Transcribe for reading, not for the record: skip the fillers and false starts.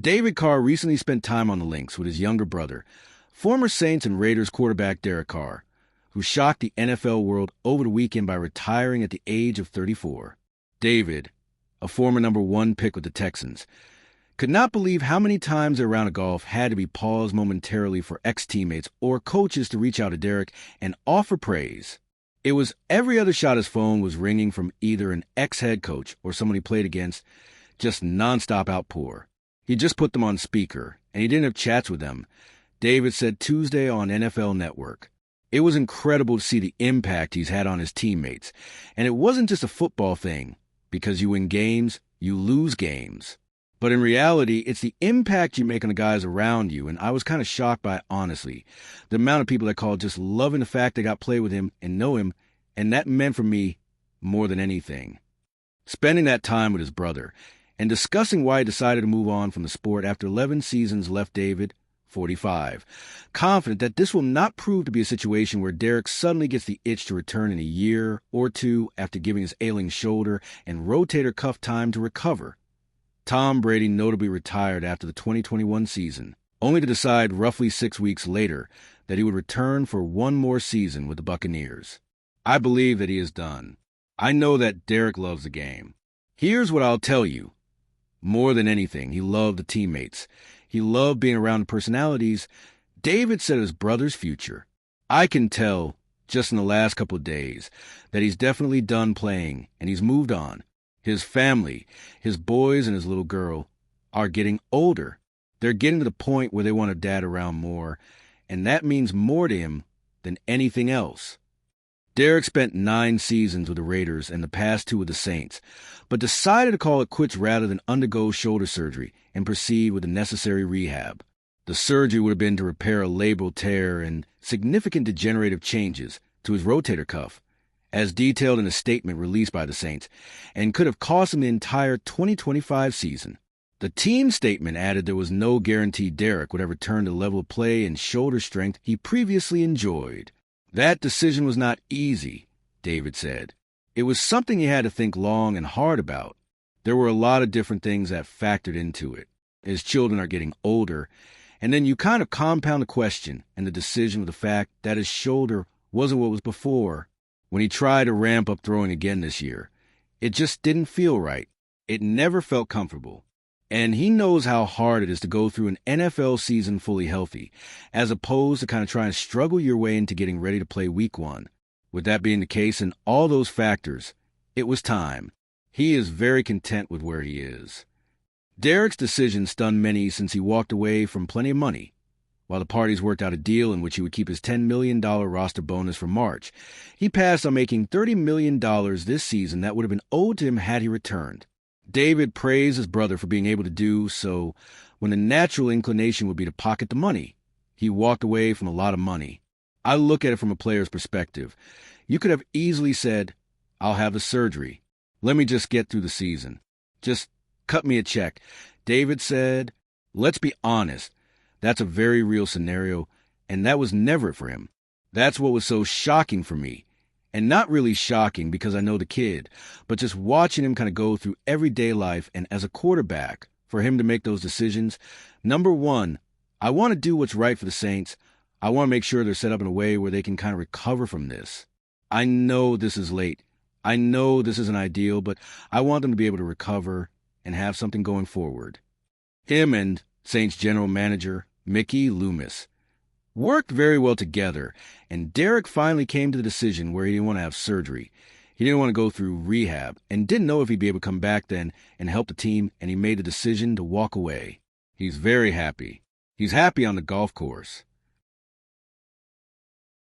David Carr recently spent time on the links with his younger brother, former Saints and Raiders quarterback Derek Carr, who shocked the NFL world over the weekend by retiring at the age of 34. David, a former number 1 pick with the Texans, could not believe how many times their round of golf had to be paused momentarily for ex-teammates or coaches to reach out to Derek and offer praise. It was every other shot his phone was ringing from either an ex-head coach or someone he played against, just nonstop outpour. He just put them on speaker, and he didn't have chats with them, David said Tuesday on NFL Network. It was incredible to see the impact he's had on his teammates, and it wasn't just a football thing, because you win games, you lose games. But in reality, it's the impact you make on the guys around you, and I was kind of shocked by it, honestly. The amount of people that called just loving the fact they got to play with him and know him, and that meant for me more than anything. Spending that time with his brother and discussing why he decided to move on from the sport after 11 seasons left David, 45, confident that this will not prove to be a situation where Derek suddenly gets the itch to return in a year or two after giving his ailing shoulder and rotator cuff time to recover. Tom Brady notably retired after the 2021 season, only to decide roughly 6 weeks later that he would return for one more season with the Buccaneers. I believe that he is done. I know that Derek loves the game. Here's what I'll tell you. More than anything, he loved the teammates. He loved being around the personalities. David said his brother's future. I can tell, just in the last couple of days, that he's definitely done playing and he's moved on. His family, his boys and his little girl, are getting older. They're getting to the point where they want a dad around more, and that means more to him than anything else. Derek spent 9 seasons with the Raiders and the past 2 with the Saints, but decided to call it quits rather than undergo shoulder surgery and proceed with the necessary rehab. The surgery would have been to repair a labral tear and significant degenerative changes to his rotator cuff, as detailed in a statement released by the Saints, and could have cost him the entire 2025 season. The team statement added there was no guarantee Derek would ever return to the level of play and shoulder strength he previously enjoyed. That decision was not easy, David said. It was something he had to think long and hard about. There were a lot of different things that factored into it. His children are getting older, and then you kind of compound the question and the decision with the fact that his shoulder wasn't what was before. When he tried to ramp up throwing again this year, it just didn't feel right. It never felt comfortable. And he knows how hard it is to go through an NFL season fully healthy, as opposed to kind of trying to struggle your way into getting ready to play week 1. With that being the case and all those factors, it was time. He is very content with where he is. Derek's decision stunned many since he walked away from plenty of money. While the parties worked out a deal in which he would keep his $10 million roster bonus for March, he passed on making $30 million this season that would have been owed to him had he returned. David praised his brother for being able to do so when the natural inclination would be to pocket the money. He walked away from a lot of money. I look at it from a player's perspective. You could have easily said, I'll have the surgery. Let me just get through the season. Just cut me a check. David said, let's be honest. That's a very real scenario, and that was never for him. That's what was so shocking for me. And not really shocking because I know the kid, but just watching him kind of go through everyday life and as a quarterback, for him to make those decisions. Number 1, I want to do what's right for the Saints. I want to make sure they're set up in a way where they can kind of recover from this. I know this is late. I know this isn't ideal, but I want them to be able to recover and have something going forward. Him and Saints general manager Mickey Loomis worked very well together, and Derek finally came to the decision where he didn't want to have surgery. He didn't want to go through rehab and didn't know if he'd be able to come back then and help the team, and he made the decision to walk away. He's very happy. He's happy on the golf course.